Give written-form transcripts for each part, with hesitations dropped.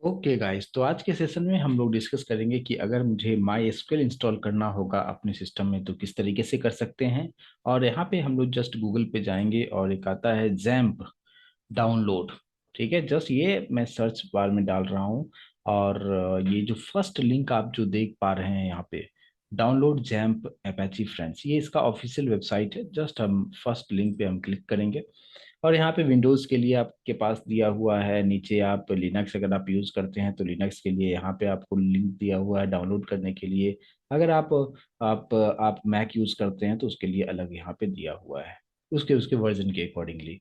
Okay guys, तो आज के सेशन में हम लोग डिस्कस करेंगे कि अगर मुझे माई एसक्यूएल इंस्टॉल करना होगा अपने सिस्टम में तो किस तरीके से कर सकते हैं। और यहाँ पे हम लोग जस्ट गूगल पे जाएंगे और एक आता है जैम्प डाउनलोड। ठीक है, जस्ट ये मैं सर्च बार में डाल रहा हूँ। और ये जो फर्स्ट लिंक आप जो देख पा रहे हैं यहाँ पे, डाउनलोड जैम्प अपैची फ्रेंड्स, ये इसका ऑफिशियल वेबसाइट है। जस्ट हम फर्स्ट लिंक पे हम क्लिक करेंगे और यहाँ पे विंडोज़ के लिए आपके पास दिया हुआ है नीचे। आप लिनक्स अगर आप यूज़ करते हैं तो लिनक्स के लिए यहाँ पे आपको लिंक दिया हुआ है डाउनलोड करने के लिए। अगर आप मैक यूज़ करते हैं तो उसके लिए अलग यहाँ पे दिया हुआ है, उसके उसके वर्जन के अकॉर्डिंगली।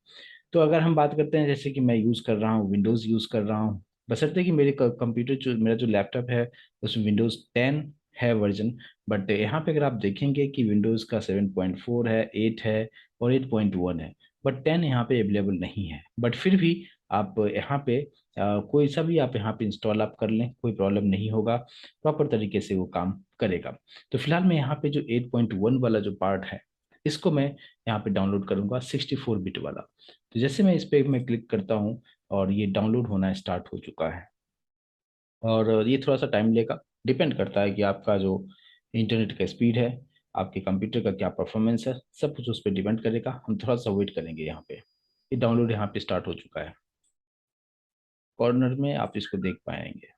तो अगर हम बात करते हैं, जैसे कि मैं यूज़ कर रहा हूँ, विंडोज़ यूज़ कर रहा हूँ, बशर्ते कि मेरे कंप्यूटर जो मेरा जो लैपटॉप है उसमें विंडोज़ 10 है वर्जन। बट यहाँ पे अगर आप देखेंगे कि विंडोज़ का 7.4 है, 8 है और 8.1 है, बट 10 यहाँ पे अवेलेबल नहीं है। बट फिर भी आप यहाँ पे कोई सा भी आप यहाँ पे इंस्टॉल आप कर लें, कोई प्रॉब्लम नहीं होगा, प्रॉपर तरीके से वो काम करेगा। तो फिलहाल मैं यहाँ पे जो 8.1 वाला जो पार्ट है, इसको मैं यहाँ पे डाउनलोड करूंगा, 64 बिट वाला। तो जैसे मैं इस पे मैं क्लिक करता हूँ और ये डाउनलोड होना स्टार्ट हो चुका है। और ये थोड़ा सा टाइम लेगा, डिपेंड करता है कि आपका जो इंटरनेट का स्पीड है, आपके कंप्यूटर का क्या परफॉर्मेंस है, सब कुछ उस पर डिपेंड करेगा। हम थोड़ा सा वेट करेंगे यहाँ पे। ये डाउनलोड यहाँ पे स्टार्ट हो चुका है, कॉर्नर में आप इसको देख पाएंगे।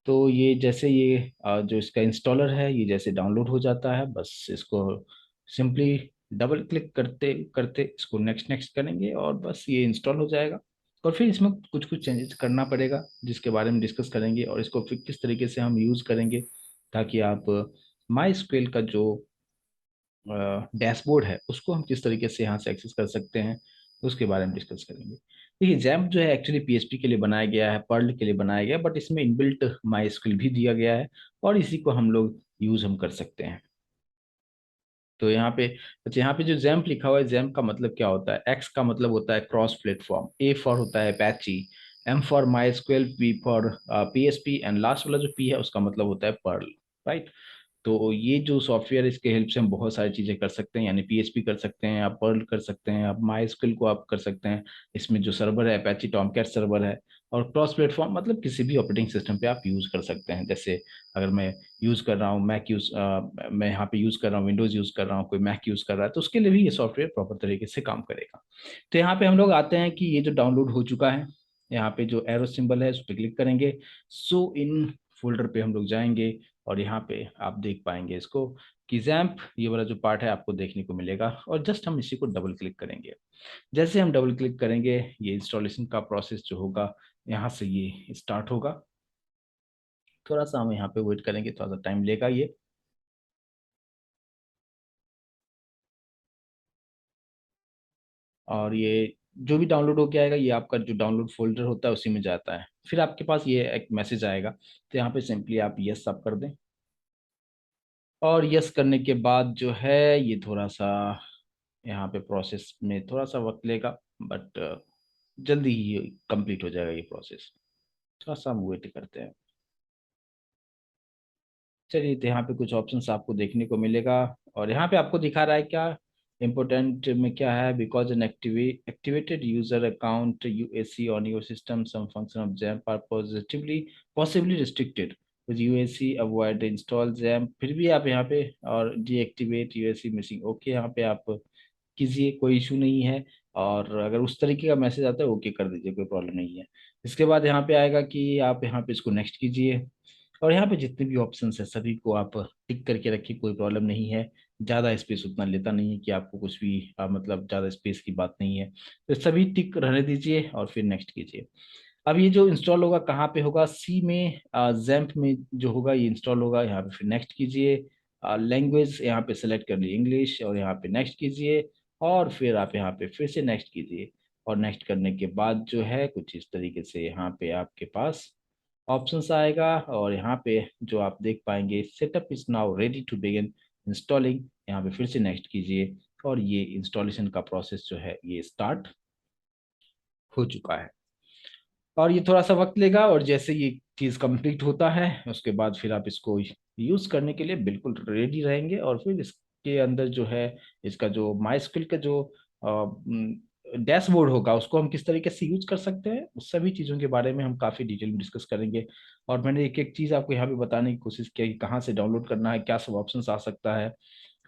तो ये जैसे ये जो इसका इंस्टॉलर है, ये जैसे डाउनलोड हो जाता है, बस इसको सिंपली डबल क्लिक करते करते इसको नेक्स्ट नेक्स्ट करेंगे और बस ये इंस्टॉल हो जाएगा। और फिर इसमें कुछ कुछ चेंजेस करना पड़ेगा जिसके बारे में डिस्कस करेंगे, और इसको फिर किस तरीके से हम यूज़ करेंगे ताकि आप माई स्क्वेल का जो डैशबोर्ड है उसको हम किस तरीके से यहाँ से एक्सेस कर सकते हैं, उसके बारे में डिस्कस करेंगे। देखिए, जैम्प जो है एक्चुअली पीएचपी के लिए बनाया गया है, पर्ल के लिए बनाया गया है, बट इसमें इनबिल्ट माई भी दिया गया है और इसी को हम लोग यूज हम कर सकते हैं। तो यहाँ पे, अच्छा, यहाँ पे जो जैम्प लिखा हुआ है, जैम्प का मतलब क्या होता है? एक्स का मतलब होता है क्रॉस प्लेटफॉर्म, ए फॉर होता है Apache, M for MySQL, P for PHP, and last वाला जो पी है उसका मतलब होता है पर्ल। राइट। तो ये जो सॉफ्टवेयर, इसके हेल्प से हम बहुत सारी चीज़ें कर सकते हैं, यानी पीएचपी कर सकते हैं, आप पर्ल कर सकते हैं, आप माई स्क्वेल को आप कर सकते हैं। इसमें जो सर्वर है अपैची टॉमकैट सर्वर है। और क्रॉस प्लेटफॉर्म मतलब किसी भी ऑपरेटिंग सिस्टम पे आप यूज़ कर सकते हैं। जैसे अगर मैं यूज़ कर रहा हूँ मैं यहाँ पे यूज़ कर रहा हूँ विंडोज़ यूज़ कर रहा हूँ, कोई मैक यूज़ कर रहा है, तो उसके लिए भी ये सॉफ्टवेयर प्रॉपर तरीके से काम करेगा। तो यहाँ पे हम लोग आते हैं कि ये जो डाउनलोड हो चुका है, यहाँ पे जो एरो सिंबल है उस पर क्लिक करेंगे, सो इन फोल्डर पे हम लोग जाएंगे और यहाँ पे आप देख पाएंगे इसको कि जैम्प ये वाला जो पार्ट है आपको देखने को मिलेगा। और जस्ट हम इसी को डबल क्लिक करेंगे। जैसे हम डबल क्लिक करेंगे, ये इंस्टॉलेशन का प्रोसेस जो होगा यहाँ से ये स्टार्ट होगा। थोड़ा सा हम यहाँ पे वेट करेंगे, थोड़ा सा टाइम लेगा ये। और ये जो भी डाउनलोड होके आएगा, ये आपका जो डाउनलोड फोल्डर होता है उसी में जाता है। फिर आपके पास ये एक मैसेज आएगा, तो यहाँ पे सिंपली आप यस आप कर दें। और यस करने के बाद जो है ये थोड़ा सा यहाँ पे प्रोसेस में थोड़ा सा वक्त लेगा, बट जल्दी ही कंप्लीट हो जाएगा ये प्रोसेस। थोड़ा सा हम वेट करते हैं। चलिए, तो यहाँ पे कुछ ऑप्शंस आपको देखने को मिलेगा। और यहाँ पे आपको दिखा रहा है क्या इम्पोर्टेंट में क्या है, because an activated user account UAC on your system, some function of XAMPP are positively possibly restricted with UAC, avoid install XAMPP. फिर भी आप यहाँ पे और डीएक्टिवेट यूएसी मिसिंग, ओके यहाँ पे आप कीजिए, कोई इशू नहीं है। और अगर उस तरीके का मैसेज आता है, ओके कर दीजिए, कोई प्रॉब्लम नहीं है। इसके बाद यहाँ पे आएगा कि आप यहाँ पे इसको नेक्स्ट कीजिए। और यहाँ पे जितने भी ऑप्शन है सभी को आप टिक करके रखिए, कोई प्रॉब्लम नहीं है। ज़्यादा स्पेस उतना लेता नहीं है कि आपको कुछ भी मतलब ज़्यादा स्पेस की बात नहीं है। तो सभी टिक रहने दीजिए और फिर नेक्स्ट कीजिए। अब ये जो इंस्टॉल होगा कहाँ पे होगा? सी में, जैम्प में जो होगा ये इंस्टॉल होगा। यहाँ पे फिर नेक्स्ट कीजिए। लैंग्वेज यहाँ पे सेलेक्ट कर लीजिए इंग्लिश, और यहाँ पे नेक्स्ट कीजिए। और फिर आप यहाँ पे फिर से नेक्स्ट कीजिए। और नेक्स्ट करने के बाद जो है कुछ इस तरीके से यहाँ पे आपके पास ऑप्शंस आएगा। और यहाँ पे जो आप देख पाएंगे, setup is now ready to begin installing, यहाँ पे फिर से नेक्स्ट कीजिए। और ये इंस्टॉलेशन का प्रोसेस जो है ये स्टार्ट हो चुका है। और ये थोड़ा सा वक्त लेगा, और जैसे ये चीज़ कंप्लीट होता है उसके बाद फिर आप इसको यूज़ करने के लिए बिल्कुल रेडी रहेंगे। और फिर इसके अंदर जो है, इसका जो माई स्किल का जो डैशबोर्ड होगा उसको हम किस तरीके से यूज कर सकते हैं, उस सभी चीज़ों के बारे में हम काफ़ी डिटेल में डिस्कस करेंगे। और मैंने एक एक चीज़ आपको यहाँ पे बताने की कोशिश की कि कहाँ से डाउनलोड करना है, क्या सब ऑप्शंस आ सकता है,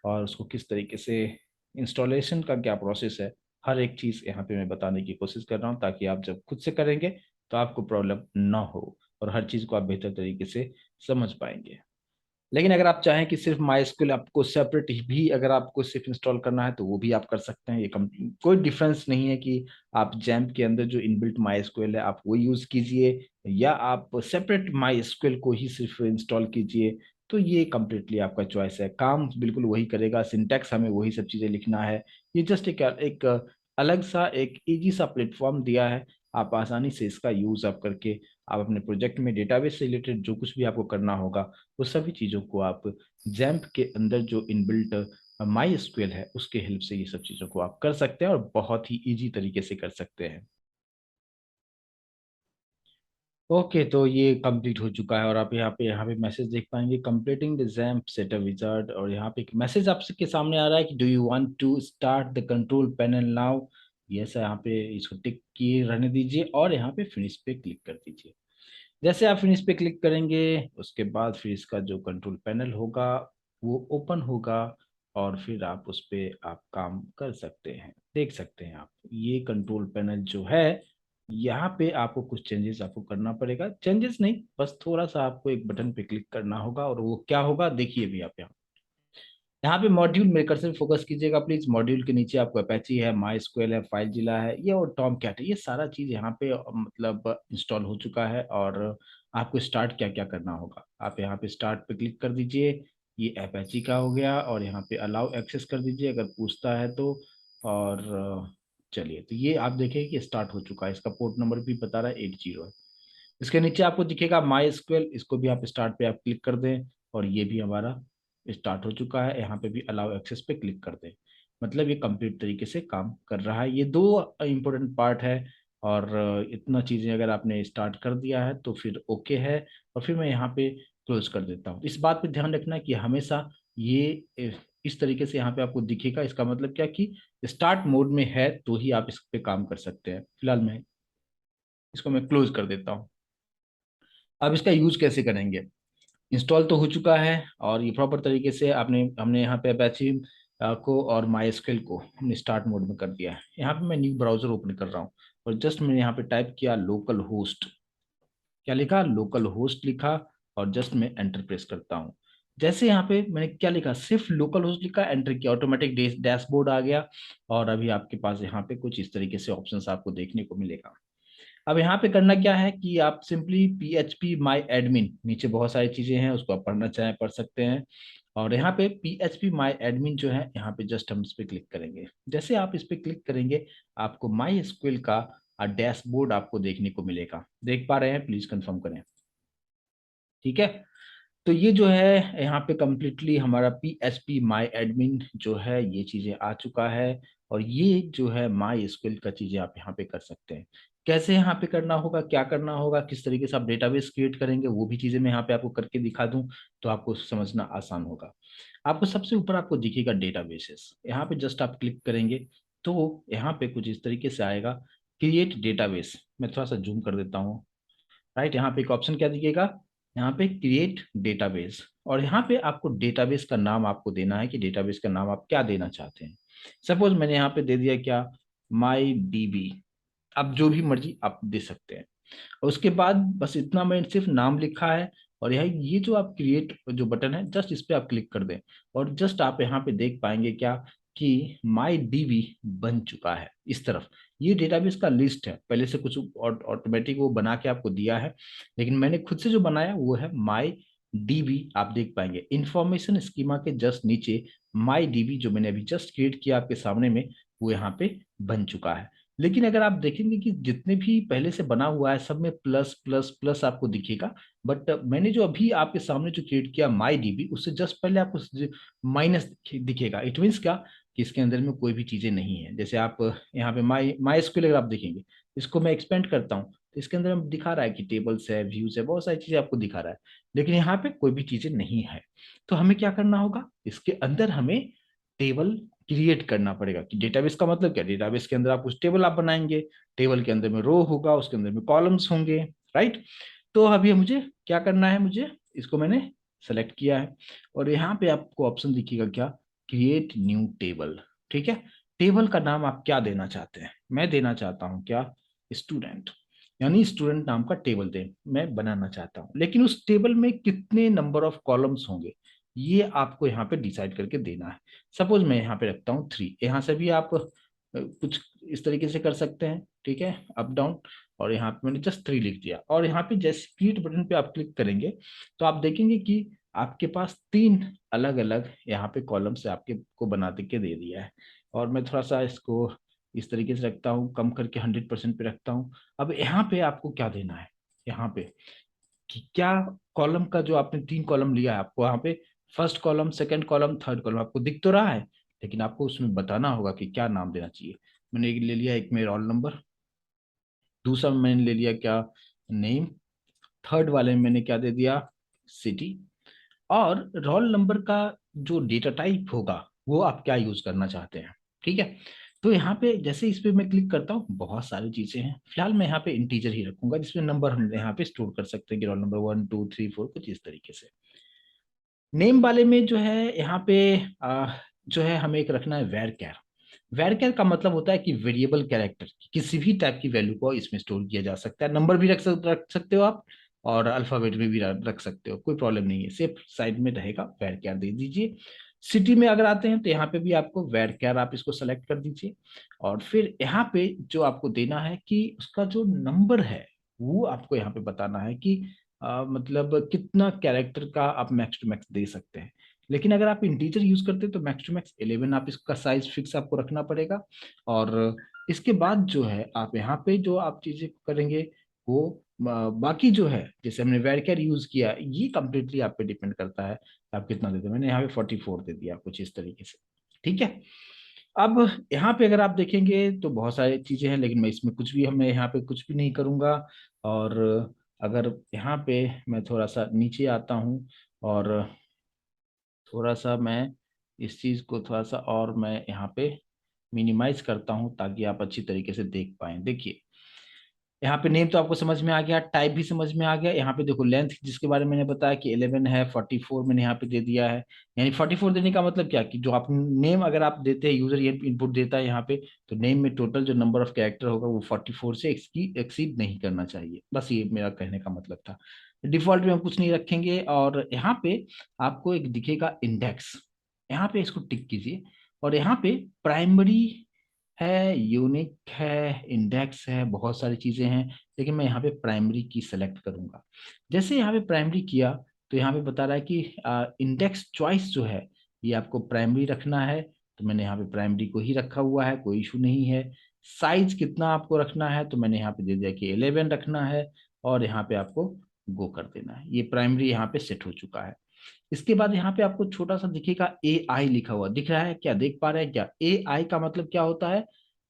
और उसको किस तरीके से इंस्टॉलेशन का क्या प्रोसेस है। हर एक चीज़ यहाँ पे मैं बताने की कोशिश कर रहा हूँ ताकि आप जब खुद से करेंगे तो आपको प्रॉब्लम ना हो और हर चीज़ को आप बेहतर तरीके से समझ पाएंगे। लेकिन अगर आप चाहें कि सिर्फ माई स्क्वेल आपको सेपरेट भी अगर आपको सिर्फ इंस्टॉल करना है तो वो भी आप कर सकते हैं। ये कोई डिफरेंस नहीं है कि आप जैम्प के अंदर जो इनबिल्ट माई स्क्वेल है आप वो यूज कीजिए या आप सेपरेट माई स्क्वेल को ही सिर्फ इंस्टॉल कीजिए। तो ये कम्प्लीटली आपका चॉइस है, काम बिल्कुल वही करेगा, सिंटैक्स हमें वही सब चीजें लिखना है। ये जस्ट एक अलग सा एक इजी सा प्लेटफॉर्म दिया है, आप आसानी से इसका यूज आप करके आप अपने प्रोजेक्ट में डेटाबेस से रिलेटेड जो कुछ भी आपको करना होगा वो सभी चीज़ों को आप जैम्प के अंदर जो इनबिल्ट माई स्क्वेल है उसके हेल्प से ये सब चीज़ों को आप कर सकते हैं और बहुत ही इजी तरीके से कर सकते हैं। ओके, तो ये कंप्लीट हो चुका है और आप यहाँ पे मैसेज देख पाएंगे, completing the XAMPP setup wizard, और यहाँ पे एक मैसेज आपके सामने आ रहा है कि do you want to start the control panel now. Yes, यहाँ पे इसको टिक किए रहने दीजिए और यहाँ पे फिनिश पे क्लिक कर दीजिए। जैसे आप फिनिश पे क्लिक करेंगे उसके बाद फिर इसका जो कंट्रोल पैनल होगा वो ओपन होगा और फिर आप उस पे आप काम कर सकते हैं। देख सकते हैं आप ये कंट्रोल पैनल जो है, यहाँ पे आपको कुछ चेंजेस आपको करना पड़ेगा, चेंजेस नहीं बस थोड़ा सा आपको एक बटन पे क्लिक करना होगा और वो क्या होगा देखिए भी आप यहाँ पे मॉड्यूल मेकर से फोकस कीजिएगा प्लीज। मॉड्यूल के नीचे आपको अपैची है, माई स्क्वेल है, फाइल जिला है, ये और टॉम कैट है, ये सारा चीज यहाँ पे मतलब इंस्टॉल हो चुका है। और आपको स्टार्ट क्या क्या करना होगा, आप यहाँ पे स्टार्ट पे क्लिक कर दीजिए, ये अपैची का हो गया, और यहाँ पे अलाउ एक्सेस कर दीजिए अगर पूछता है तो। और चलिए, तो ये आप देखें कि स्टार्ट हो चुका है, इसका पोर्ट नंबर भी बता रहा है 80 है। इसके नीचे आपको दिखेगा माई स्क्वेल, इसको भी आप स्टार्ट पे आप क्लिक कर दें और ये भी हमारा स्टार्ट हो चुका है। यहाँ पे भी अलाउ एक्सेस पे क्लिक कर दें, मतलब ये कंप्लीट तरीके से काम कर रहा है। ये दो इंपॉर्टेंट पार्ट है, और इतना चीज़ें अगर आपने स्टार्ट कर दिया है तो फिर ओके है। और फिर मैं यहाँ पे क्लोज कर देता हूँ। इस बात पे ध्यान रखना कि हमेशा ये इस तरीके से यहाँ पे आपको दिखेगा, इसका मतलब क्या कि स्टार्ट मोड में है तो ही आप इस पे काम कर सकते हैं। फिलहाल मैं इसको मैं क्लोज कर देता हूँ। अब इसका यूज कैसे करेंगे, इंस्टॉल तो हो चुका है और ये प्रॉपर तरीके से आपने हमने यहाँ पे अपैची को और माई को हमने स्टार्ट मोड में कर दिया है। यहाँ पे मैं न्यू ब्राउजर ओपन कर रहा हूँ और जस्ट मैंने यहाँ पे टाइप किया लोकल होस्ट, क्या लिखा लोकल होस्ट लिखा, और जस्ट मैं एंटर प्रेस करता हूँ। जैसे यहाँ पे मैंने क्या लिखा सिर्फ लोकल होस्ट लिखा, एंटर किया, ऑटोमेटिक डैशबोर्ड आ गया। और अभी आपके पास यहाँ पे कुछ इस तरीके से ऑप्शंस आपको देखने को मिलेगा। अब यहाँ पे करना क्या है कि आप सिंपली PHP माई एडमिन, नीचे बहुत सारी चीजें हैं उसको आप पढ़ना चाहें पढ़ सकते हैं। और यहाँ पे PHP माई एडमिन जो है यहाँ पे जस्ट हम इस पे क्लिक करेंगे। जैसे आप इस पे क्लिक करेंगे आपको माई स्क्वेल का डैशबोर्ड आपको देखने को मिलेगा, देख पा रहे हैं, प्लीज कंफर्म करें। ठीक है, तो ये जो है यहाँ पे कम्प्लीटली हमारा PHP माई एडमिन जो है ये चीजें आ चुका है। और ये जो है माई स्क्वेल का चीजें आप यहाँ पे कर सकते हैं। कैसे यहाँ पे करना होगा, क्या करना होगा, किस तरीके से आप डेटाबेस क्रिएट करेंगे, वो भी चीजें मैं यहाँ पे आपको करके दिखा दूं तो आपको समझना आसान होगा। आपको सबसे ऊपर आपको दिखेगा डेटाबेसेस, यहाँ पे जस्ट आप क्लिक करेंगे तो यहाँ पे कुछ इस तरीके से आएगा क्रिएट डेटाबेस। मैं थोड़ा सा जूम कर देता हूँ। राइट, यहाँ पे एक ऑप्शन क्या दिखेगा, यहाँ पे क्रिएट डेटाबेस, और यहाँ पे आपको डेटाबेस का नाम आपको देना है कि डेटाबेस का नाम आप क्या देना चाहते हैं। सपोज मैंने यहाँ पे दे दिया क्या, माई डीबी, आप जो भी मर्जी आप दे सकते हैं। और उसके बाद बस इतना मैं सिर्फ नाम लिखा है, और यह ये जो आप क्रिएट जो बटन है जस्ट इस पे आप क्लिक कर दें और जस्ट आप यहाँ पे देख पाएंगे क्या कि माई डीबी बन चुका है। इस तरफ ये डेटाबेस का लिस्ट है, पहले से कुछ ऑटोमेटिक वो बना के आपको दिया है, लेकिन मैंने खुद से जो बनाया वो है माई डीबी। आप देख पाएंगे इंफॉर्मेशन स्कीमा के जस्ट नीचे माई डीबी जो मैंने अभी जस्ट क्रिएट किया आपके सामने में वो यहाँ पे बन चुका है। लेकिन अगर आप देखेंगे कि जितने भी पहले से बना हुआ है सब में प्लस प्लस प्लस आपको दिखेगा, बट मैंने जो अभी आपके सामने जो क्रिएट किया माई डीबी उससे जस्ट पहले आपको माइनस दिखेगा। इट मीन्स क्या कि इसके अंदर में कोई भी चीजें नहीं है। जैसे आप यहाँ पे माई माई स्क्वेल अगर आप देखेंगे, इसको मैं एक्सपेंड करता हूँ तो इसके अंदर में दिखा रहा है कि टेबल्स है, व्यूज है, बहुत सारी चीजें आपको दिखा रहा है, लेकिन यहाँ पे कोई भी चीजें नहीं है। तो हमें क्या करना होगा, इसके अंदर हमें टेबल क्रिएट करना पड़ेगा। कि डेटाबेस का मतलब क्या, डेटाबेस के अंदर आप कुछ टेबल आप बनाएंगे, टेबल के अंदर में रो होगा, उसके अंदर में कॉलम्स होंगे, राइट। तो अभी मुझे क्या करना है, मुझे इसको मैंने सेलेक्ट किया है, और यहाँ पे आपको ऑप्शन दिखेगा क्या, क्रिएट न्यू टेबल। ठीक है, टेबल का नाम आप क्या देना चाहते हैं, मैं देना चाहता हूँ क्या, स्टूडेंट, यानी स्टूडेंट नाम का टेबल दे मैं बनाना चाहता हूँ, लेकिन उस टेबल में कितने नंबर ऑफ कॉलम्स होंगे ये आपको यहाँ पे डिसाइड करके देना है। सपोज मैं यहाँ पे रखता हूँ 3, यहाँ से भी आप कुछ इस तरीके से कर सकते हैं, ठीक है, अप डाउन, और यहाँ पे मैंने जस्ट 3 लिख दिया, और यहाँ पे जैसे क्रिएट बटन पे आप क्लिक करेंगे तो आप देखेंगे कि आपके पास 3 अलग अलग यहाँ पे कॉलम से आपके को बना के दे दिया है। और मैं थोड़ा सा इसको इस तरीके से रखता हूँ, कम करके 100% पे रखता हूँ। अब यहाँ पे आपको क्या देना है, यहाँ पे कि क्या कॉलम का जो आपने 3 कॉलम लिया है, आपको यहाँ पे first column, second column, third column आपको दिख तो रहा है, लेकिन आपको उसमें बताना होगा कि क्या नाम देना चाहिए। मैंने एक ले लिया, एक में रोल नंबर, दूसरा में मैंने ले लिया क्या, नेम, थर्ड वाले में मैंने क्या दे दिया, सिटी। और रोल नंबर का जो डेटा टाइप होगा वो आप क्या यूज करना चाहते हैं, ठीक है। तो यहाँ पे जैसे इस पे मैं क्लिक करता हूँ, बहुत सारी चीजें हैं, फिलहाल मैं यहाँ पे इंटीजर ही रखूंगा जिसमें नंबर हम यहाँ पे स्टोर कर सकते हैं कि रोल नंबर 1 2 3 4 कुछ इस तरीके से। नेम वाले में जो है यहाँ पे जो है हमें एक रखना है वेर कैर। वेर कैर का मतलब होता है कि वेरिएबल कैरेक्टर, किसी भी टाइप की वैल्यू को इसमें स्टोर किया जा सकता है, नंबर भी रख सकते हो आप, और अल्फाबेट में भी रख सकते हो, कोई प्रॉब्लम नहीं है, सेफ साइड में रहेगा, वेर कैर दे दीजिए। सिटी में अगर आते हैं तो यहाँ पे भी आपको वेर कैर आप इसको सेलेक्ट कर दीजिए, और फिर यहाँ पे जो आपको देना है कि उसका जो नंबर है वो आपको यहाँ पे बताना है कि मतलब कितना कैरेक्टर का आप मैक्स टू मैक्स दे सकते हैं। लेकिन अगर आप इंटीजर यूज करते हैं तो मैक्स टू मैक्स 11 आप इसका साइज फिक्स आपको रखना पड़ेगा। और इसके बाद जो है आप यहाँ पे जो आप चीजें करेंगे वो बाकी जो है, जैसे हमने वेरकेर यूज किया, ये कंप्लीटली आप पे डिपेंड करता है आप कितना देते हैं। मैंने यहाँ पे 44 दे दिया कुछ इस तरीके से, ठीक है। अब यहाँ पे अगर आप देखेंगे तो बहुत सारी चीजें हैं, लेकिन मैं इसमें कुछ भी, हमें यहाँ पे कुछ भी नहीं करूंगा। और अगर यहाँ पे मैं थोड़ा सा नीचे आता हूँ और थोड़ा सा मैं इस चीज को थोड़ा सा और मैं यहाँ पे मिनिमाइज करता हूँ ताकि आप अच्छी तरीके से देख पाए। देखिए यहाँ पे नेम तो आपको समझ में आ गया, टाइप भी समझ में आ गया। यहाँ पे देखो लेंथ जिसके बारे में मैंने बताया कि 11 है, 44 मैंने यहाँ पे दे दिया है। यानी 44 देने का मतलब क्या, कि जो आप नेम अगर आप देते हैं, यूजर ये इनपुट देता है यहाँ पे, तो नेम में टोटल जो नंबर ऑफ कैरेक्टर होगा वो 44 से एक्सीड नहीं करना चाहिए, बस ये मेरा कहने का मतलब था। डिफॉल्ट में हम कुछ नहीं रखेंगे, और यहाँ पे आपको एक दिखेगा इंडेक्स, यहाँ पे इसको टिक कीजिए। और यहाँ पे प्राइमरी है, यूनिक है, इंडेक्स है, बहुत सारी चीजें हैं, लेकिन मैं यहाँ पे प्राइमरी की सेलेक्ट करूंगा। जैसे यहाँ पे प्राइमरी किया तो यहाँ पे बता रहा है कि इंडेक्स चॉइस जो है ये आपको प्राइमरी रखना है, तो मैंने यहाँ पे प्राइमरी को ही रखा हुआ है, कोई इशू नहीं है। साइज कितना आपको रखना है, तो मैंने यहाँ पे दे दिया कि 11 रखना है, और यहाँ पे आपको गो कर देना है। ये प्राइमरी यहाँ पे सेट हो चुका है। इसके बाद यहाँ पे आपको छोटा सा दिखेगा ए आई लिखा हुआ, दिख रहा है क्या, देख पा रहे हैं क्या, ए आई का मतलब क्या होता है,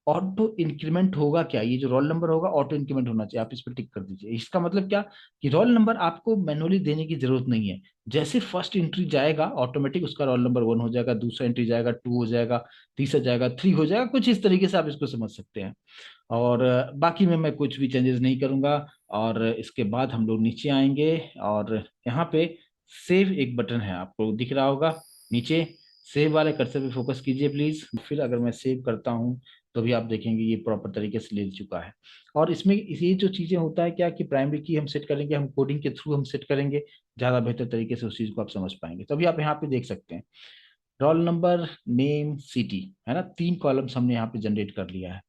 ऑटो इंक्रीमेंट होगा क्या, ये जो रोल नंबर होगा ऑटो इंक्रीमेंट होना चाहिए, आप इस पर टिक कर दीजिए। इसका मतलब क्या, कि रोल नंबर आपको मैनुअली देने की जरूरत नहीं है, जैसे फर्स्ट एंट्री जाएगा ऑटोमेटिक उसका रोल नंबर 1 हो जाएगा, दूसरा एंट्री जाएगा 2 हो जाएगा, तीसरा जाएगा 3 हो जाएगा, कुछ इस तरीके से आप इसको समझ सकते हैं। और बाकी में मैं कुछ भी चेंजेस नहीं करूंगा। और इसके बाद हम लोग नीचे आएंगे, और यहाँ पे सेव एक बटन है, आपको दिख रहा होगा नीचे, सेव वाले कर्सर पे फोकस कीजिए प्लीज। फिर अगर मैं सेव करता हूँ तो भी आप देखेंगे ये प्रॉपर तरीके से ले चुका है। और इसमें ये जो चीजें होता है क्या, कि प्राइमरी की हम सेट करेंगे, हम कोडिंग के थ्रू हम सेट करेंगे, ज्यादा बेहतर तरीके से उस चीज को आप समझ पाएंगे। तो अभी आप यहाँ पे देख सकते हैं रोल नंबर, नेम, सिटी, है ना, 3 कॉलम्स हमने यहाँ पे जनरेट कर लिया है।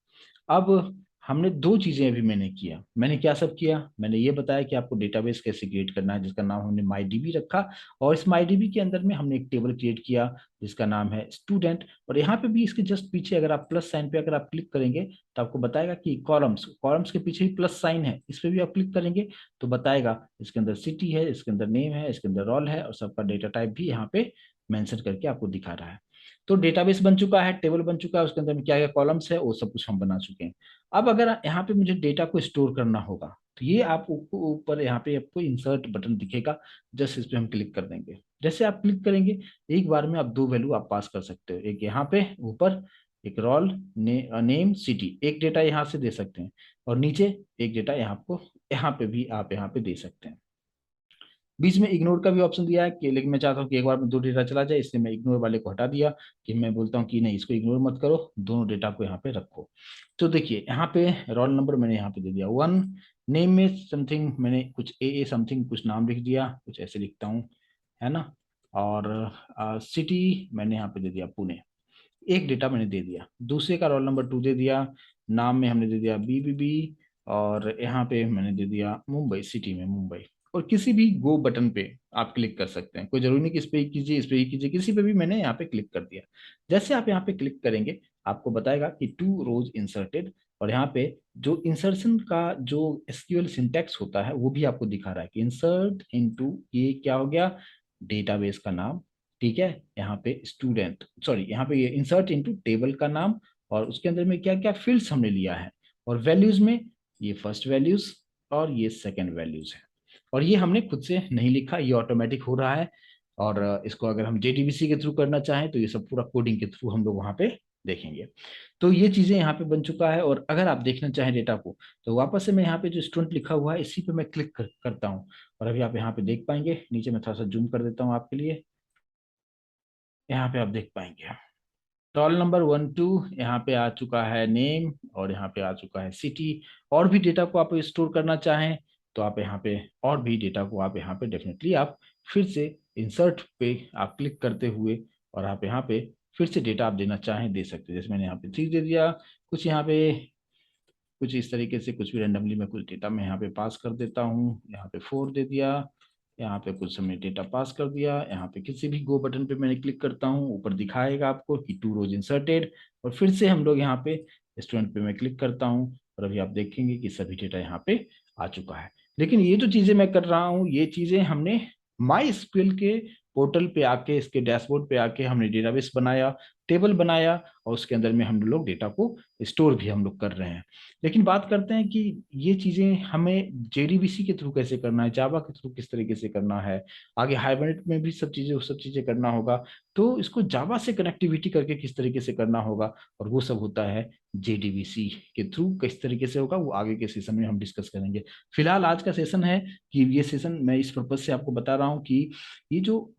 अब हमने 2 चीजें अभी मैंने किया, मैंने क्या सब किया, मैंने ये बताया कि आपको डेटाबेस कैसे क्रिएट करना है, जिसका नाम हमने माईडीबी रखा, और इस माईडीबी के अंदर में हमने एक टेबल क्रिएट किया जिसका नाम है स्टूडेंट। और यहाँ पे भी इसके जस्ट पीछे अगर आप प्लस साइन पे अगर आप क्लिक करेंगे तो आपको बताएगा कि कॉलम्स, कॉलम्स के पीछे ही प्लस साइन है, इस पे भी आप क्लिक करेंगे तो बताएगा इसके अंदर सिटी है, इसके अंदर नेम है, इसके अंदर रोल है, और सबका डेटा टाइप भी यहाँ पे मेंशन करके आपको दिखा रहा है। तो डेटाबेस बन चुका है, टेबल बन चुका है, उसके अंदर में क्या क्या कॉलम्स है वो सब कुछ हम बना चुके हैं। अब अगर यहाँ पे मुझे डेटा को स्टोर करना होगा तो ये आप ऊपर यहाँ पे आपको इंसर्ट बटन दिखेगा, जस्ट इस पे हम क्लिक कर देंगे। जैसे आप क्लिक करेंगे एक बार में आप दो वैल्यू आप पास कर सकते हो, एक यहाँ पे ऊपर एक रोल नेम सिटी, एक डेटा यहाँ से दे सकते हैं, और नीचे एक डेटा यहाँ आपको यहाँ पे भी आप यहाँ पे दे सकते हैं। बीच में इग्नोर का भी ऑप्शन दिया है कि, लेकिन मैं चाहता हूँ कि एक बार में दो डेटा चला जाए, इसलिए मैं इग्नोर वाले को हटा दिया, कि मैं बोलता हूँ कि नहीं इसको इग्नोर मत करो, दोनों डेटा को यहाँ पे रखो। तो देखिए यहाँ पे रोल नंबर मैंने यहाँ पे दे दिया 1, नेम में समथिंग मैंने कुछ ए समथिंग कुछ नाम लिख दिया, कुछ ऐसे लिखता हूँ, है ना। और सिटी मैंने यहाँ पे दे दिया पुणे, एक डेटा मैंने दे दिया। दूसरे का रोल नंबर 2 दे दिया, नाम में हमने दे दिया BBB, और यहाँ पे मैंने दे दिया मुंबई, सिटी में मुंबई। और किसी भी गो बटन पे आप क्लिक कर सकते हैं, कोई जरूरी नहीं कि इस पे ही कीजिए इस पे ही कीजिए, किसी पे भी मैंने यहाँ पे क्लिक कर दिया। जैसे आप यहाँ पे क्लिक करेंगे आपको बताएगा कि 2 रोज इंसर्टेड, और यहाँ पे जो इंसर्शन का जो एसक्यूएल सिंटैक्स होता है वो भी आपको दिखा रहा है कि इंसर्ट इनटू, ये क्या हो गया, डेटाबेस का नाम, ठीक है। यहाँ पे स्टूडेंट, सॉरी यहाँ पे ये इंसर्ट इनटू टेबल का नाम, और उसके अंदर में क्या क्या फील्ड्स हमने लिया है, और वैल्यूज में ये फर्स्ट वैल्यूज और ये सेकंड वैल्यूज है। और ये हमने खुद से नहीं लिखा, ये ऑटोमेटिक हो रहा है। और इसको अगर हम JDBC के थ्रू करना चाहें तो ये सब पूरा कोडिंग के थ्रू हम लोग वहाँ पे देखेंगे। तो ये चीजें यहाँ पे बन चुका है। और अगर आप देखना चाहें डेटा को, तो वापस से मैं यहाँ पे जो स्टूडेंट लिखा हुआ है इसी पे मैं क्लिक करता हूँ, और अभी आप यहाँ पे देख पाएंगे, नीचे मैं थोड़ा सा जूम कर देता हूँ आपके लिए, यहाँ पे आप देख पाएंगे रोल नंबर 1 2 यहाँ पे आ चुका है, नेम, और यहाँ पे आ चुका है सिटी। और भी डेटा को आप स्टोर करना चाहें तो आप यहाँ पे और भी डेटा को आप यहाँ पे डेफिनेटली आप फिर से इंसर्ट पे आप क्लिक करते हुए, और आप यहाँ पे फिर से डेटा आप देना चाहें दे सकते हैं। जैसे मैंने यहाँ पे 3 दे दिया, कुछ यहाँ पे कुछ इस तरीके से, कुछ भी रेंडमली मैं कुछ डेटा मैं यहाँ पे पास कर देता हूँ, यहाँ पे 4 दे दिया, यहाँ पे कुछ समय डेटा पास कर दिया, यहाँ पे किसी भी गो बटन पे मैंने क्लिक करता हूँ, ऊपर दिखाएगा आपको कि 2 रोज इंसर्टेड, और फिर से हम लोग यहाँ पे स्टूडेंट पे मैं क्लिक करता हूँ, और अभी आप देखेंगे कि सभी डेटा यहाँ पे आ चुका है। लेकिन ये जो चीजें मैं कर रहा हूँ ये चीजें हमने माई स्क्यूएल के पोर्टल पे आके, इसके डैशबोर्ड पे आके हमने डेटाबेस बनाया, टेबल बनाया, और उसके अंदर में हम लोग डेटा को स्टोर भी हम लोग कर रहे हैं। लेकिन बात करते हैं कि ये चीजें हमें JDBC के थ्रू कैसे करना है, जावा के थ्रू किस तरीके से करना है, आगे हाइबरनेट में भी सब चीजें करना होगा, तो इसको जावा से कनेक्टिविटी करके किस तरीके से करना होगा, और वो सब होता है JDBC के थ्रू किस तरीके से होगा, वो आगे के सेशन में हम डिस्कस करेंगे। फिलहाल आज का सेशन है कि ये सेशन मैं इस पर्पज से आपको बता रहा हूँ कि ये जो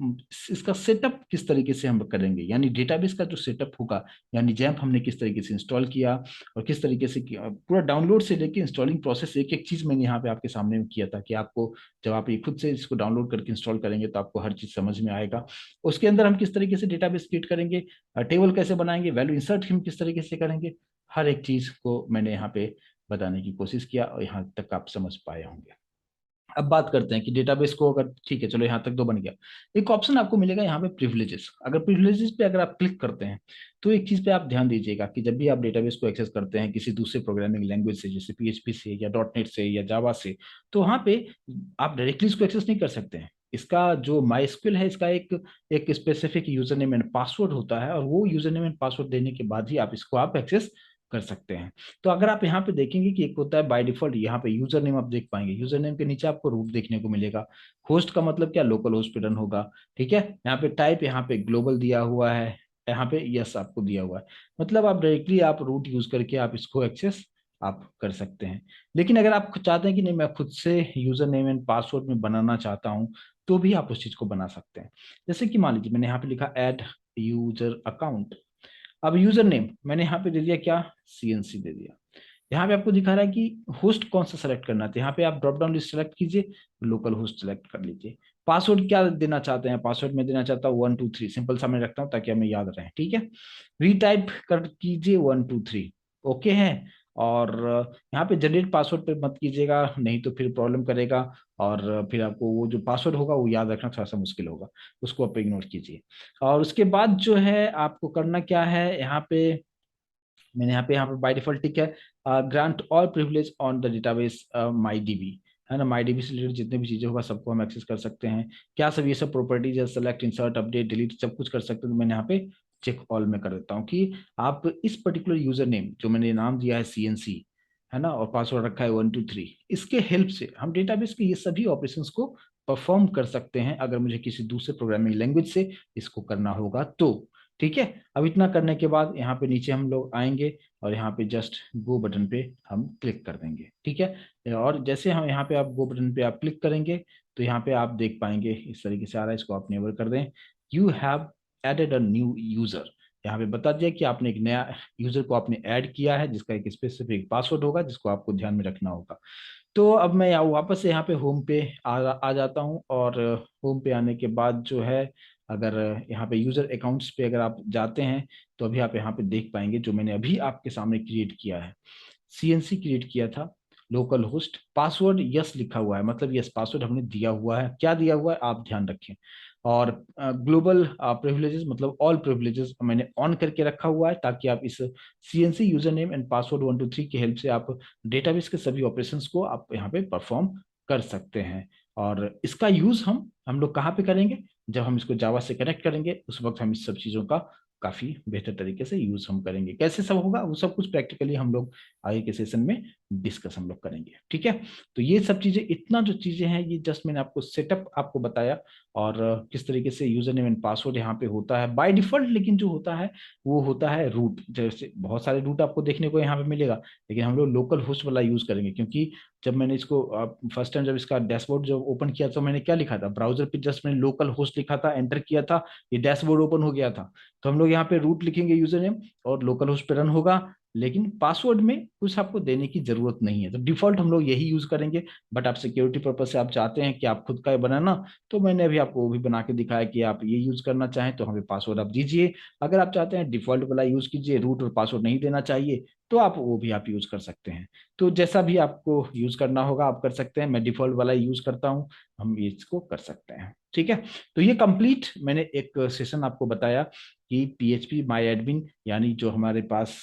इसका सेटअप किस तरीके से हम करेंगे, यानी डेटाबेस का जो सेटअप होगा, यानी जैम्प हमने किस तरीके से इंस्टॉल किया और किस तरीके से किया, पूरा डाउनलोड से लेके इंस्टॉलिंग प्रोसेस एक एक चीज मैंने यहाँ पे आपके सामने में किया था, कि आपको जब आप ये खुद से इसको डाउनलोड करके इंस्टॉल करेंगे तो आपको हर चीज समझ में आएगा। उसके अंदर हम किस तरीके से डेटाबेस क्रिएट करेंगे, टेबल कैसे बनाएंगे, वैल्यू इंसर्ट हम किस तरीके से करेंगे, हर एक चीज को मैंने यहाँ पे बताने की कोशिश किया, और यहाँ तक आप समझ पाए होंगे। अब बात करते हैं कि डेटाबेस को, अगर ठीक है चलो यहाँ तक तो बन गया, एक ऑप्शन आपको मिलेगा यहाँ पे प्रिविलेजेस। अगर प्रिविलेजेस पे अगर आप क्लिक करते हैं तो एक चीज पे आप ध्यान दीजिएगा कि जब भी आप डेटाबेस को एक्सेस करते हैं किसी दूसरे प्रोग्रामिंग लैंग्वेज से, जैसे PHP से या .NET से या जावा से, तो वहाँ पे आप डायरेक्टली इसको एक्सेस नहीं कर सकते हैं। इसका जो माई स्क्यूएल है इसका एक specific user name and password होता है, और वो यूजर नेम एंड पासवर्ड देने के बाद ही आप इसको आप एक्सेस कर सकते हैं। तो अगर आप यहाँ पे देखेंगे कि एक होता है बाय डिफॉल्ट, यहाँ पे यूजर नेम आप देख पाएंगे, यूजर नेम के नीचे आपको रूट देखने को मिलेगा। होस्ट का मतलब क्या, लोकल होस्ट पे रन होगा, ठीक है। यहाँ पे टाइप, यहाँ पे ग्लोबल दिया हुआ है, यहाँ पे यस आपको दिया हुआ है, मतलब आप डायरेक्टली आप रूट यूज करके आप इसको एक्सेस आप कर सकते हैं। लेकिन अगर आप चाहते हैं कि नहीं मैं खुद से यूजर नेम एंड पासवर्ड में बनाना चाहता हूँ, तो भी आप उस चीज को बना सकते हैं। जैसे कि मान लीजिए मैंने यहाँ पे लिखा ऐड यूजर अकाउंट, अब यूजर नेम मैंने यहाँ पे दे दिया क्या, CNC दे दिया। यहाँ पे आपको दिखा रहा है कि होस्ट कौन सा सेलेक्ट करना है, तो यहाँ पे आप ड्रॉप डाउन लिस्ट सेलेक्ट कीजिए, लोकल होस्ट सेलेक्ट कर लीजिए। पासवर्ड क्या देना चाहते हैं, पासवर्ड में देना चाहता हूँ 1 2 3, सिंपल सा मैं रखता हूँ ताकि हमें याद रहे, ठीक है। रीटाइप कर कीजिए 1 2 3, ओके है। और यहाँ पे जनरेट पासवर्ड पे मत कीजिएगा, नहीं तो फिर प्रॉब्लम करेगा, और फिर आपको वो जो पासवर्ड होगा वो याद रखना थोड़ा सा मुश्किल होगा, उसको आप इग्नोर कीजिए। और उसके बाद जो है आपको करना क्या है, यहाँ पे मैंने यहाँ पे बाय डिफॉल्ट ठीक है, grant all privilege on the database MyDB, है ना। MyDB से रिलेटेड जितने भी चीजें होगा सबको हम एक्सेस कर सकते हैं। क्या सब, ये सब प्रॉपर्टीज है, सेलेक्ट इंसर्ट अपडेट डिलीट सब कुछ कर सकते हैं। तो मैंने यहाँ पे चेक ऑल में कर देता हूँ कि आप इस पर्टिकुलर यूजर नेम जो मैंने नाम दिया है CNC, है ना, और पासवर्ड रखा है 123। इसके हेल्प से हम डेटाबेस के ये सभी ऑपरेशंस को परफॉर्म कर सकते हैं अगर मुझे किसी दूसरे प्रोग्रामिंग लैंग्वेज से इसको करना होगा तो। ठीक है, अब इतना करने के बाद यहाँ पे नीचे हम लोग आएंगे और यहाँ पे जस्ट गो बटन पे हम क्लिक कर देंगे। ठीक है, और जैसे हम यहाँ पे आप गो बटन पे आप क्लिक करेंगे तो यहाँ पे आप देख पाएंगे इस तरीके से आ रहा है, इसको आप नेवर कर दें। You have added a new user, यहाँ पे बता दिया कि आपने एक नया यूजर को आपने ऐड किया है जिसका एक स्पेसिफिक पासवर्ड होगा जिसको आपको ध्यान में रखना होगा। तो अब मैं वापस से यहाँ पे होम पे आ जाता हूँ, और होम पे आने के बाद जो है, अगर यहाँ पे यूजर अकाउंट्स पे अगर आप जाते हैं तो अभी आप यहाँ पे देख पाएंगे जो मैंने अभी आपके सामने क्रिएट किया है, सीएनसी क्रिएट किया था, लोकल होस्ट, पासवर्ड यस लिखा हुआ है, मतलब यस पासवर्ड हमने दिया हुआ है। क्या दिया हुआ है आप ध्यान रखें, और ग्लोबल प्रिविलेजेस मतलब ऑल प्रिविलेजेस मैंने ऑन करके रखा हुआ है ताकि आप इस CNC user name and password 123 की हेल्प से आप डेटाबेस के सभी ऑपरेशंस को आप यहाँ पे परफॉर्म कर सकते हैं। और इसका यूज हम लोग कहाँ पे करेंगे, जब हम इसको जावा से कनेक्ट करेंगे उस वक्त हम इस सब चीजों का काफी बेहतर तरीके से यूज हम करेंगे। कैसे सब होगा वो सब कुछ प्रैक्टिकली हम लोग आगे के सेशन में डिस्कस हम लोग करेंगे। ठीक है, तो ये सब चीजें, इतना जो चीजें हैं ये जस्ट मैंने आपको सेटअप आपको बताया, और किस तरीके से यूजर नेम एंड पासवर्ड यहाँ पे होता है बाय डिफॉल्ट, लेकिन जो होता है वो होता है रूट। जैसे बहुत सारे रूट आपको देखने को यहाँ पे मिलेगा, लेकिन हम लोग लोकल होस्ट वाला यूज करेंगे, क्योंकि जब मैंने इसको फर्स्ट टाइम जब इसका डैशबोर्ड जब ओपन किया तो मैंने क्या लिखा था, ब्राउजर पे जस्ट मैंने लोकल होस्ट लिखा था, एंटर किया था, ये डैशबोर्ड ओपन हो गया था। तो हम लोग यहाँ पे रूट लिखेंगे यूजर नेम और लोकल होस्ट पे रन होगा, लेकिन पासवर्ड में कुछ आपको देने की जरूरत नहीं है, तो डिफॉल्ट हम लोग यही यूज करेंगे। बट आप सिक्योरिटी पर्पज से आप चाहते हैं कि आप खुद का बनाना, तो मैंने अभी आपको वो भी बना के दिखाया कि आप ये यूज करना चाहें तो हमें पासवर्ड आप दीजिए। अगर आप चाहते हैं डिफॉल्ट वाला यूज कीजिए, रूट और पासवर्ड नहीं देना चाहिए, तो आप वो भी आप यूज कर सकते हैं। तो जैसा भी आपको यूज करना होगा आप कर सकते हैं, मैं डिफॉल्ट वाला यूज करता हूँ, हम इसको कर सकते हैं। ठीक है, तो ये कंप्लीट मैंने एक सेशन आपको बताया कि पीएचपी माई एडमिन यानी जो हमारे पास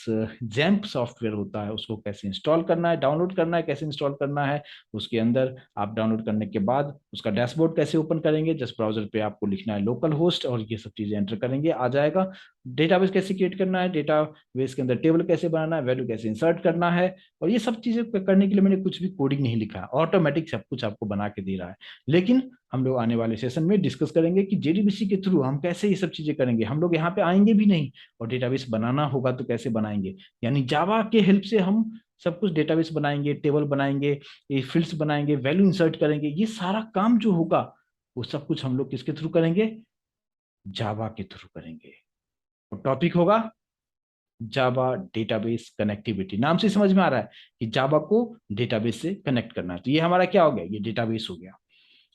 जैम्प सॉफ्टवेयर होता है उसको कैसे इंस्टॉल करना है, डाउनलोड करना है, कैसे इंस्टॉल करना है, उसके अंदर आप डाउनलोड करने के बाद उसका डैशबोर्ड कैसे ओपन करेंगे, जस्ट ब्राउजर पे आपको लिखना है लोकल होस्ट और ये सब चीजें एंटर करेंगे आ जाएगा। डेटाबेस कैसे क्रिएट करना है, डेटाबेस के अंदर टेबल कैसे बनाना है, वैल्यू कैसे इंसर्ट करना है, और ये सब चीजें करने के लिए मैंने कुछ भी कोडिंग नहीं लिखा है, ऑटोमेटिक सब कुछ आपको बना के दे रहा है। लेकिन हम लोग आने वाले सेशन में डिस्कस करेंगे कि जेडीबीसी के थ्रू हम कैसे ये सब चीजें करेंगे, हम लोग यहाँ पे आएंगे भी नहीं, और डेटाबेस बनाना होगा तो कैसे बनाएंगे, यानी जावा के हेल्प से हम सब कुछ डेटाबेस बनाएंगे, टेबल बनाएंगे, ये फील्ड्स बनाएंगे, वैल्यू इंसर्ट करेंगे, ये सारा काम जो होगा वो सब कुछ हम लोग किसके थ्रू करेंगे, जावा के थ्रू करेंगे। तो टॉपिक होगा जावा डेटाबेस कनेक्टिविटी। नाम से समझ में आ रहा है कि जावा को डेटाबेस से कनेक्ट करना है, तो ये हमारा क्या हो गया, ये डेटाबेस हो गया।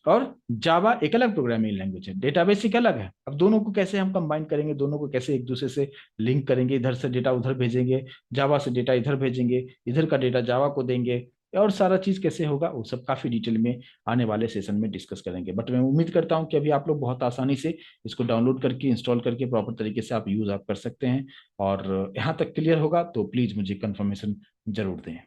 और जावा एक अलग प्रोग्रामिंग लैंग्वेज है, डेटाबेस एक अलग है। अब दोनों को कैसे हम कंबाइन करेंगे, दोनों को कैसे एक दूसरे से लिंक करेंगे, इधर से डेटा उधर भेजेंगे, जावा से डेटा इधर भेजेंगे, इधर का डेटा जावा को देंगे, और सारा चीज कैसे होगा वो सब काफी डिटेल में आने वाले सेशन में डिस्कस करेंगे। बट मैं उम्मीद करता हूँ कि अभी आप लोग बहुत आसानी से इसको डाउनलोड करके इंस्टॉल करके प्रॉपर तरीके से आप यूज आप कर सकते हैं। और यहाँ तक क्लियर होगा तो प्लीज मुझे कंफर्मेशन जरूर दें।